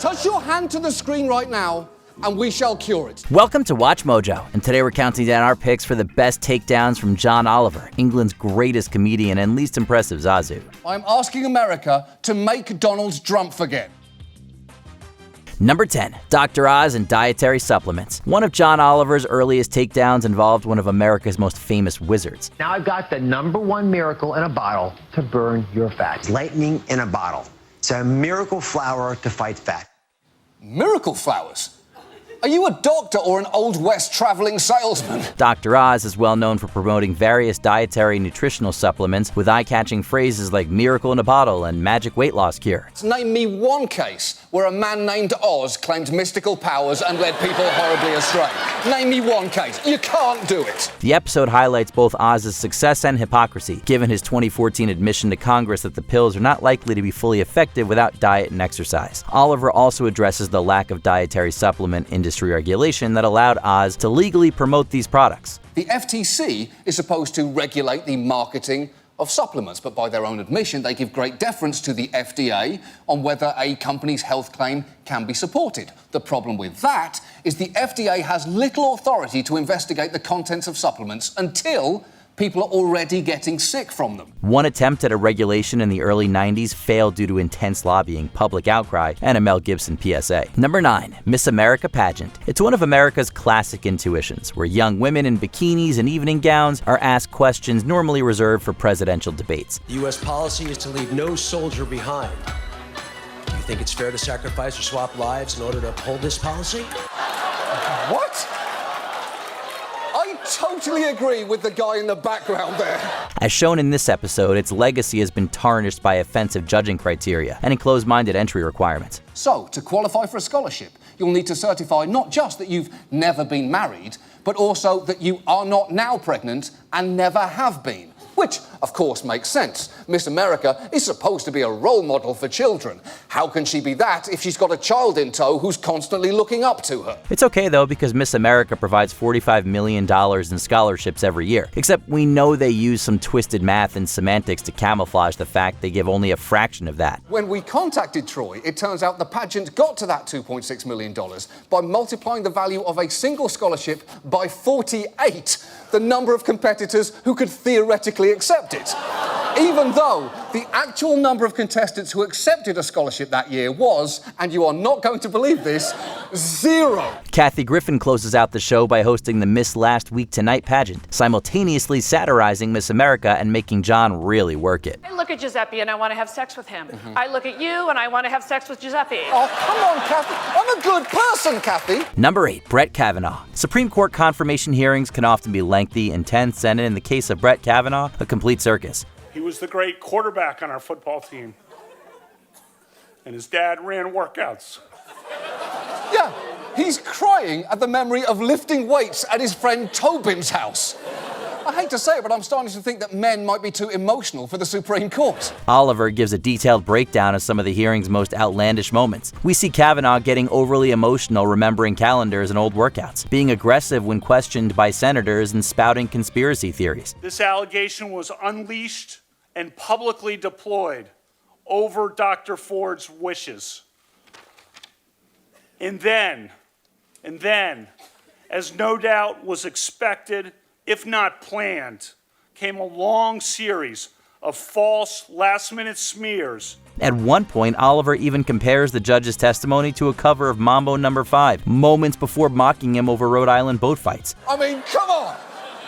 Touch your hand to the screen right now, and we shall cure it. Welcome to Watch Mojo, and today we're counting down our picks for the best takedowns from John Oliver, England's greatest comedian and least impressive Zazu. I'm asking America to make Donald Trump again. Number 10, Dr. Oz and dietary supplements. One of John Oliver's earliest takedowns involved one of America's most famous wizards. Now I've got the #1 miracle in a bottle to burn your fat. Lightning in a bottle. It's a miracle flower to fight fat. Miracle flowers? Are you a doctor or an Old West traveling salesman? Dr. Oz is well known for promoting various dietary and nutritional supplements with eye-catching phrases like miracle in a bottle and magic weight loss cure. Name me one case where a man named Oz claimed mystical powers and led people horribly astray. Name me one case. You can't do it. The episode highlights both Oz's success and hypocrisy, given his 2014 admission to Congress that the pills are not likely to be fully effective without diet and exercise. Oliver also addresses the lack of dietary supplement industry regulation that allowed Oz to legally promote these products. The FTC is supposed to regulate the marketing of supplements, but by their own admission, they give great deference to the FDA on whether a company's health claim can be supported. The problem with that is the FDA has little authority to investigate the contents of supplements until people are already getting sick from them. One attempt at a regulation in the early 90s failed due to intense lobbying, public outcry, and a Mel Gibson PSA. Number 9, Miss America pageant. It's one of America's classic intuitions, where young women in bikinis and evening gowns are asked questions normally reserved for presidential debates. The U.S. policy is to leave no soldier behind. Do you think it's fair to sacrifice or swap lives in order to uphold this policy? What? I totally agree with the guy in the background there. As shown in this episode, its legacy has been tarnished by offensive judging criteria and closed-minded entry requirements. So, to qualify for a scholarship, you'll need to certify not just that you've never been married, but also that you are not now pregnant and never have been. Which, of course, makes sense. Miss America is supposed to be a role model for children. How can she be that if she's got a child in tow who's constantly looking up to her? It's okay, though, because Miss America provides $45 million in scholarships every year. Except we know they use some twisted math and semantics to camouflage the fact they give only a fraction of that. When we contacted Troy, it turns out the pageant got to that $2.6 million by multiplying the value of a single scholarship by 48, the number of competitors who could theoretically accept it. Even though the actual number of contestants who accepted a scholarship that year was, and you are not going to believe this, 0. Kathy Griffin closes out the show by hosting the Miss Last Week Tonight pageant, simultaneously satirizing Miss America and making John really work it. I look at Giuseppe and I want to have sex with him. I look at you and I want to have sex with Giuseppe. Oh, come on, Kathy. I'm a good person, Kathy. Number 8, Brett Kavanaugh. Supreme Court confirmation hearings can often be lengthy, intense, and in the case of Brett Kavanaugh, a complete circus. He was the great quarterback on our football team. And his dad ran workouts. Yeah, he's crying at the memory of lifting weights at his friend Tobin's house. I hate to say it, but I'm starting to think that men might be too emotional for the Supreme Court. Oliver gives a detailed breakdown of some of the hearing's most outlandish moments. We see Kavanaugh getting overly emotional remembering calendars and old workouts, being aggressive when questioned by senators, and spouting conspiracy theories. This allegation was unleashed and publicly deployed over Dr. Ford's wishes. And then, as no doubt was expected, if not planned, came a long series of false last-minute smears. At one point, Oliver even compares the judge's testimony to a cover of Mambo No. 5, moments before mocking him over Rhode Island boat fights. I mean, come on!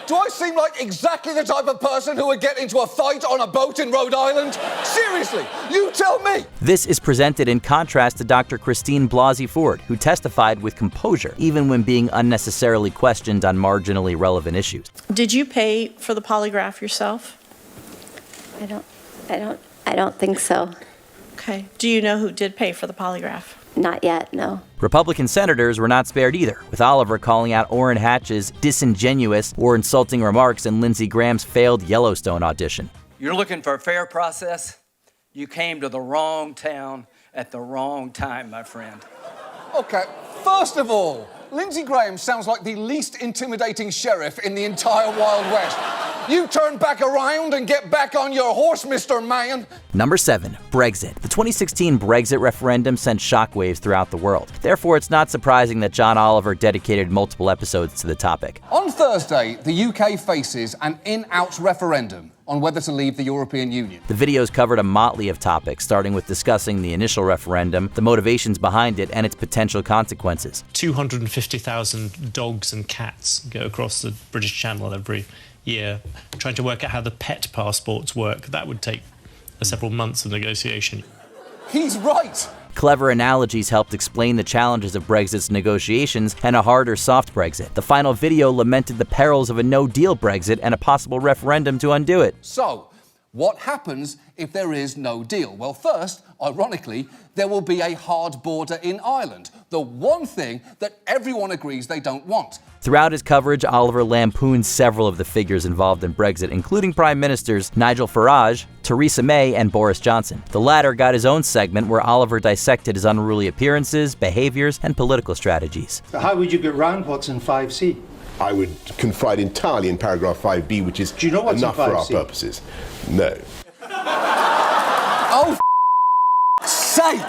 Do I seem like exactly the type of person who would get into a fight on a boat in Rhode Island? Seriously, you tell me! This is presented in contrast to Dr. Christine Blasey Ford, who testified with composure, even when being unnecessarily questioned on marginally relevant issues. Did you pay for the polygraph yourself? I don't think so. Okay. Do you know who did pay for the polygraph? Not yet, no. Republican senators were not spared either, with Oliver calling out Orrin Hatch's disingenuous or insulting remarks in Lindsey Graham's failed Yellowstone audition. You're looking for a fair process? You came to the wrong town at the wrong time, my friend. Okay, first of all, Lindsey Graham sounds like the least intimidating sheriff in the entire Wild West. You turn back around and get back on your horse, Mr. Man. Number 7. Brexit. The 2016 Brexit referendum sent shockwaves throughout the world. Therefore, it's not surprising that John Oliver dedicated multiple episodes to the topic. On Thursday, the UK faces an in-out referendum on whether to leave the European Union. The videos covered a motley of topics, starting with discussing the initial referendum, the motivations behind it, and its potential consequences. 250,000 dogs and cats go across the British Channel every year, trying to work out how the pet passports work. That would take several months of negotiation. He's right. Clever analogies helped explain the challenges of Brexit's negotiations and a hard or soft Brexit. The final video lamented the perils of a no-deal Brexit and a possible referendum to undo it. So, what happens if there is no deal? Well, first, ironically, there will be a hard border in Ireland, the one thing that everyone agrees they don't want. Throughout his coverage, Oliver lampooned several of the figures involved in Brexit, including Prime Ministers Nigel Farage, Theresa May, and Boris Johnson. The latter got his own segment where Oliver dissected his unruly appearances, behaviors, and political strategies. So how would you get round what's in 5C? I would confide entirely in paragraph 5B, which is Do you know what's enough in 5C? for our purposes. No. Oh, sake!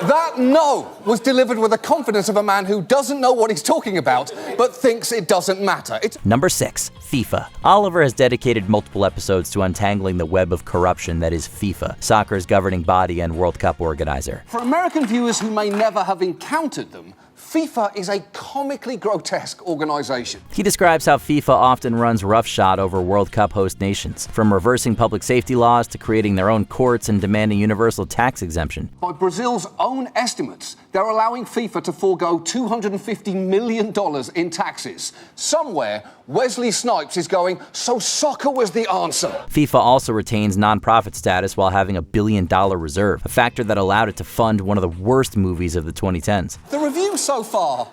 That no was delivered with the confidence of a man who doesn't know what he's talking about, but thinks it doesn't matter. Number 6. FIFA. Oliver has dedicated multiple episodes to untangling the web of corruption that is FIFA, soccer's governing body and World Cup organizer. For American viewers who may never have encountered them, FIFA is a comically grotesque organisation. He describes how FIFA often runs roughshod over World Cup host nations, from reversing public safety laws to creating their own courts and demanding universal tax exemption. By Brazil's own estimates, they're allowing FIFA to forego $250 million in taxes. Somewhere, Wesley Snipes is going, so soccer was the answer. FIFA also retains non-profit status while having $1 billion reserve, a factor that allowed it to fund one of the worst movies of the 2010s. The reviews so far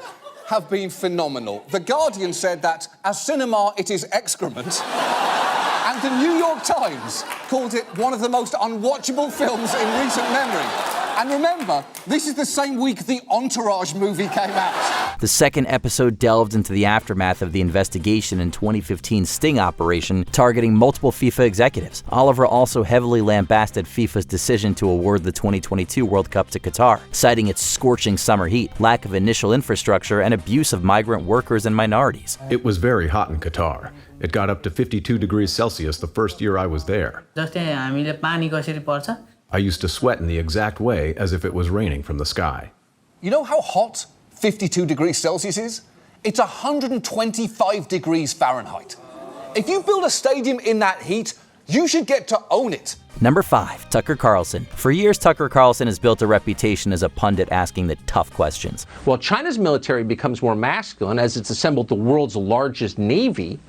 have been phenomenal. The Guardian said that, as cinema, it is excrement. And the New York Times called it one of the most unwatchable films in recent memory. And remember, this is the same week the Entourage movie came out. The second episode delved into the aftermath of the investigation in 2015 sting operation targeting multiple FIFA executives. Oliver also heavily lambasted FIFA's decision to award the 2022 World Cup to Qatar, citing its scorching summer heat, lack of initial infrastructure, and abuse of migrant workers and minorities. It was very hot in Qatar. It got up to 52 degrees Celsius the first year I was there. I used to sweat in the exact way as if it was raining from the sky. You know how hot 52 degrees Celsius is? It's 125 degrees Fahrenheit. If you build a stadium in that heat, you should get to own it. Number 5. Tucker Carlson. For years, Tucker Carlson has built a reputation as a pundit asking the tough questions. Well, China's military becomes more masculine as it's assembled the world's largest navy.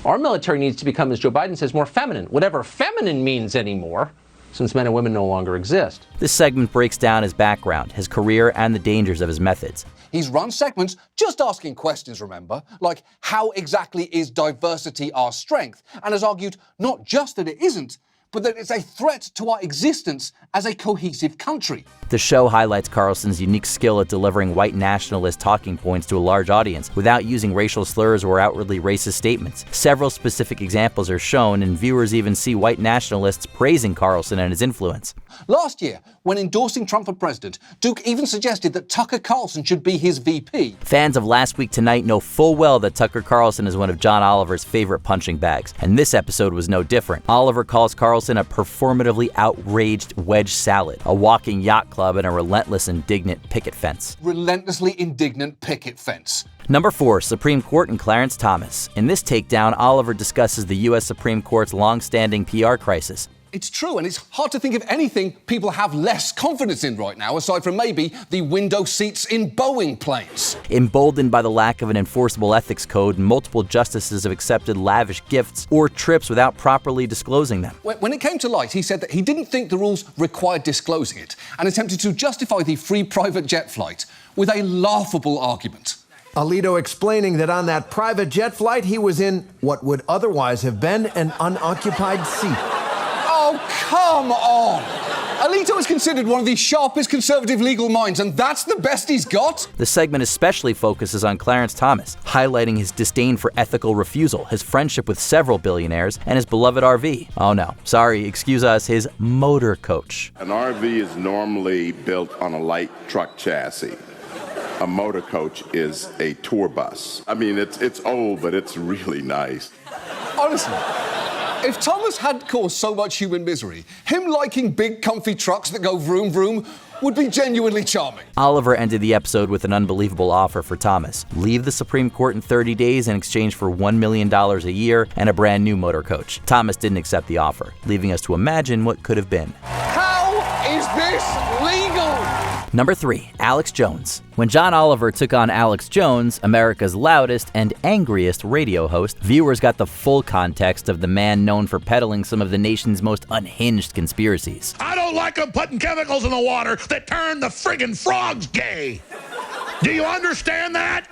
Our military needs to become, as Joe Biden says, more feminine, whatever feminine means anymore, since men and women no longer exist. This segment breaks down his background, his career, and the dangers of his methods. He's run segments just asking questions, remember, like how exactly is diversity our strength, and has argued not just that it isn't, but that it's a threat to our existence as a cohesive country. The show highlights Carlson's unique skill at delivering white nationalist talking points to a large audience without using racial slurs or outwardly racist statements. Several specific examples are shown, and viewers even see white nationalists praising Carlson and his influence. Last year, when endorsing Trump for president, Duke even suggested that Tucker Carlson should be his VP. Fans of Last Week Tonight know full well that Tucker Carlson is one of John Oliver's favorite punching bags, and this episode was no different. Oliver calls Carlson a performatively outraged wedge salad, a walking yacht club, and a relentless indignant picket fence. Relentlessly indignant picket fence. Number 4. Supreme Court and Clarence Thomas. In this takedown, Oliver discusses the U.S. Supreme Court's long-standing PR crisis. It's true, and it's hard to think of anything people have less confidence in right now, aside from maybe the window seats in Boeing planes. Emboldened by the lack of an enforceable ethics code, multiple justices have accepted lavish gifts or trips without properly disclosing them. When it came to light, he said that he didn't think the rules required disclosing it, and attempted to justify the free private jet flight with a laughable argument. Alito explaining that on that private jet flight, he was in what would otherwise have been an unoccupied seat. Oh, come on! Alito is considered one of the sharpest conservative legal minds, and that's the best he's got? The segment especially focuses on Clarence Thomas, highlighting his disdain for ethical refusal, his friendship with several billionaires, and his beloved RV. Oh no, sorry, excuse us, his motor coach. An RV is normally built on a light truck chassis. A motor coach is a tour bus. I mean, it's old, but it's really nice. Honestly, if Thomas hadn't caused so much human misery, him liking big, comfy trucks that go vroom, vroom would be genuinely charming. Oliver ended the episode with an unbelievable offer for Thomas. Leave the Supreme Court in 30 days in exchange for $1 million a year and a brand new motor coach. Thomas didn't accept the offer, leaving us to imagine what could have been. How is this legal? Number 3, Alex Jones. When John Oliver took on Alex Jones, America's loudest and angriest radio host, viewers got the full context of the man known for peddling some of the nation's most unhinged conspiracies. I don't like them putting chemicals in the water that turn the friggin' frogs gay. Do you understand that?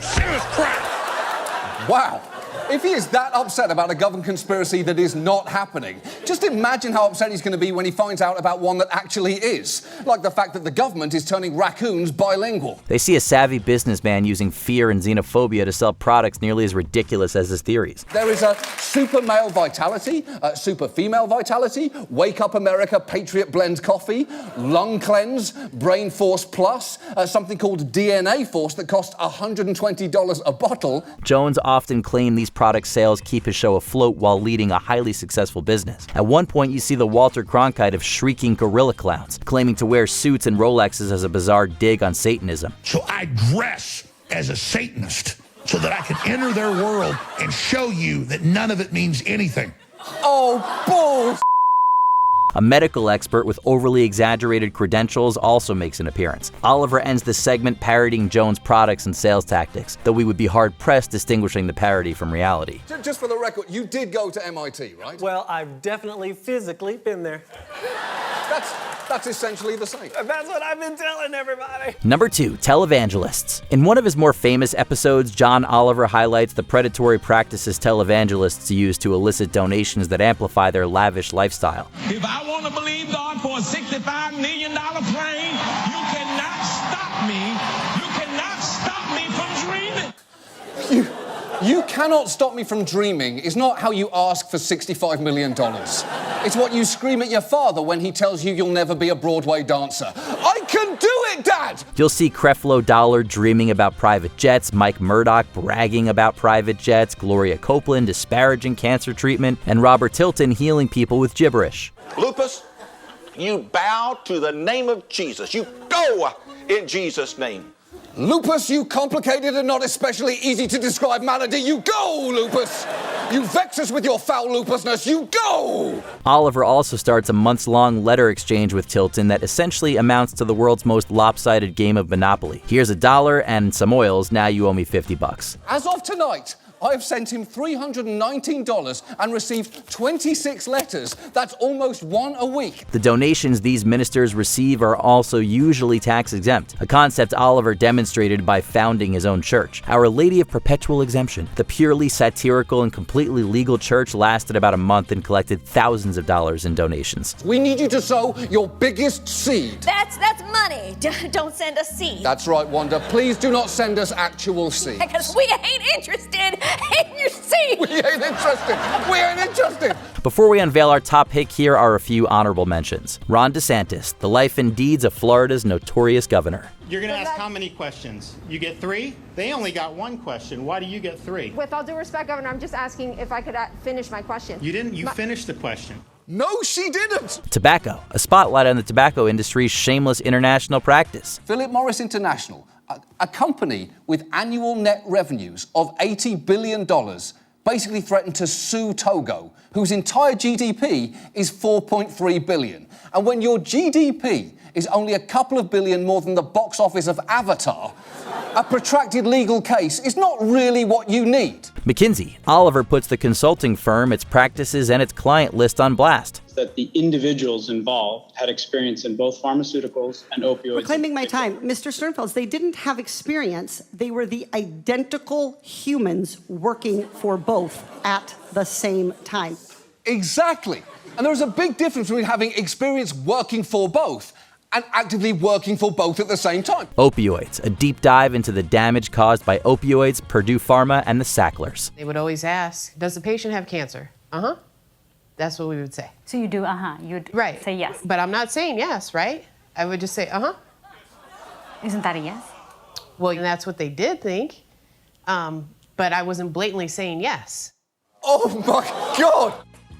Serious crap. Wow. If he is that upset about a government conspiracy that is not happening, just imagine how upset he's going to be when he finds out about one that actually is. Like the fact that the government is turning raccoons bilingual. They see a savvy businessman using fear and xenophobia to sell products nearly as ridiculous as his theories. There is a super male vitality, super female vitality, Wake Up America Patriot Blend Coffee, Lung Cleanse, Brain Force Plus, something called DNA Force that costs $120 a bottle. Jones often claimed these product sales keep his show afloat while leading a highly successful business. At one point, you see the Walter Cronkite of shrieking gorilla clowns, claiming to wear suits and Rolexes as a bizarre dig on Satanism. So I dress as a Satanist so that I can enter their world and show you that none of it means anything. Oh, bull! A medical expert with overly exaggerated credentials also makes an appearance. Oliver ends the segment parodying Jones' products and sales tactics, though we would be hard-pressed distinguishing the parody from reality. Just for the record, you did go to MIT, right? Well, I've definitely physically been there. That's essentially the same. That's what I've been telling everybody. Number 2, Televangelists. In one of his more famous episodes, John Oliver highlights the predatory practices televangelists use to elicit donations that amplify their lavish lifestyle. If I want to believe God for a $65 million plane, you cannot stop me. You cannot stop me from dreaming. You cannot stop me from dreaming is not how you ask for $65 million. It's what you scream at your father when he tells you you'll never be a Broadway dancer. I can do it, Dad! You'll see Creflo Dollar dreaming about private jets, Mike Murdoch bragging about private jets, Gloria Copeland disparaging cancer treatment, and Robert Tilton healing people with gibberish. Lupus, you bow to the name of Jesus. You go in Jesus' name. Lupus, you complicated and not especially easy to describe malady, you go, Lupus! You vex us with your foul lupusness, you go! Oliver also starts a months-long letter exchange with Tilton that essentially amounts to the world's most lopsided game of Monopoly. Here's $1 and some oils, now you owe me $50. As of tonight, I have sent him $319 and received 26 letters. That's almost one a week. The donations these ministers receive are also usually tax-exempt, a concept Oliver demonstrated by founding his own church, Our Lady of Perpetual Exemption. The purely satirical and completely legal church lasted about a month and collected thousands of dollars in donations. We need you to sow your biggest seed. That's money. Don't send us seed. That's right, Wanda. Please do not send us actual seed. Because we ain't interested in your seed. We ain't interested. We ain't interested. Before we unveil our top pick, here are a few honorable mentions. Ron DeSantis, the life and deeds of Florida's notorious governor. You're going to ask how many questions? You get 3? They only got 1 question. Why do you get 3? With all due respect, Governor, I'm just asking if I could finish my question. You didn't. You finished the question. No, she didn't. Tobacco, a spotlight on the tobacco industry's shameless international practice. Philip Morris International, a company with annual net revenues of $80 billion, basically threatened to sue Togo, whose entire GDP is $4.3 billion. And when your GDP is only a couple of billion more than the box office of Avatar, a protracted legal case is not really what you need. McKinsey, Oliver puts the consulting firm, its practices, and its client list on blast. That the individuals involved had experience in both pharmaceuticals and opioids. Reclaiming my time. Mr. Sternfels, they didn't have experience. They were the identical humans working for both at the same time. Exactly. And there is a big difference between having experience working for both and actively working for both at the same time. Opioids, a deep dive into the damage caused by opioids, Purdue Pharma, and the Sacklers. They would always ask, does the patient have cancer? Uh-huh. That's what we would say. So you do, you'd say yes. But I'm not saying yes, right? I would just say, Isn't that a yes? Well, that's what they did think, but I wasn't blatantly saying yes. Oh my God!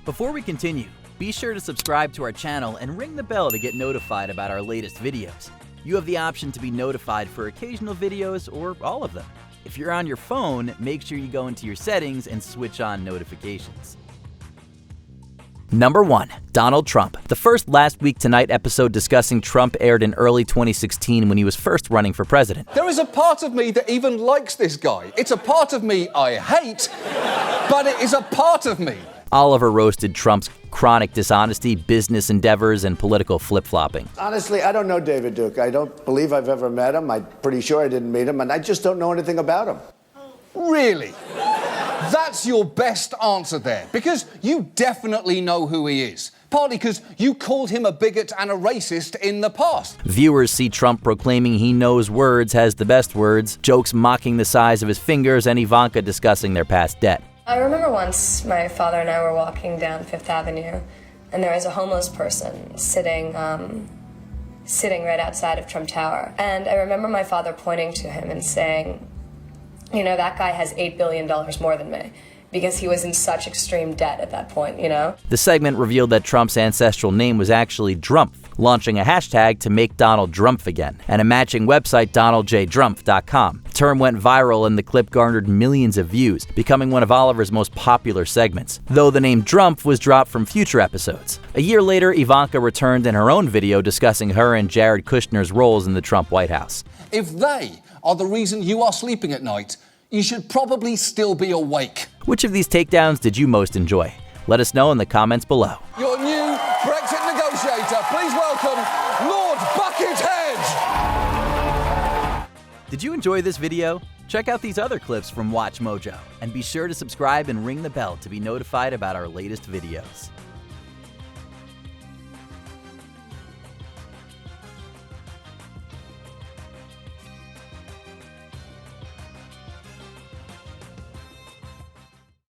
Before we continue, be sure to subscribe to our channel and ring the bell to get notified about our latest videos. You have the option to be notified for occasional videos or all of them. If you're on your phone, make sure you go into your settings and switch on notifications. Number 1. Donald Trump. The first Last Week Tonight episode discussing Trump aired in early 2016 when he was first running for president. There is a part of me that even likes this guy. It's a part of me I hate, but it is a part of me. Oliver roasted Trump's chronic dishonesty, business endeavors, and political flip-flopping. Honestly, I don't know David Duke. I don't believe I've ever met him. I'm pretty sure I didn't meet him, and I just don't know anything about him. Really? That's your best answer there, because you definitely know who he is. Partly because you called him a bigot and a racist in the past. Viewers see Trump proclaiming he knows words, has the best words, jokes mocking the size of his fingers, and Ivanka discussing their past debt. I remember once my father and I were walking down Fifth Avenue, and there was a homeless person sitting right outside of Trump Tower. And I remember my father pointing to him and saying, you know, that guy has $8 billion more than me, because he was in such extreme debt at that point, you know? The segment revealed that Trump's ancestral name was actually Drumpf, launching a hashtag to make Donald Drumpf again, and a matching website, DonaldJDrumpf.com. The term went viral and the clip garnered millions of views, becoming one of Oliver's most popular segments, though the name Drumpf was dropped from future episodes. A year later, Ivanka returned in her own video discussing her and Jared Kushner's roles in the Trump White House. If they are the reason you are sleeping at night, you should probably still be awake. Which of these takedowns did you most enjoy? Let us know in the comments below. Your new Brexit negotiator, please welcome Lord Buckethead! Did you enjoy this video? Check out these other clips from WatchMojo, and be sure to subscribe and ring the bell to be notified about our latest videos.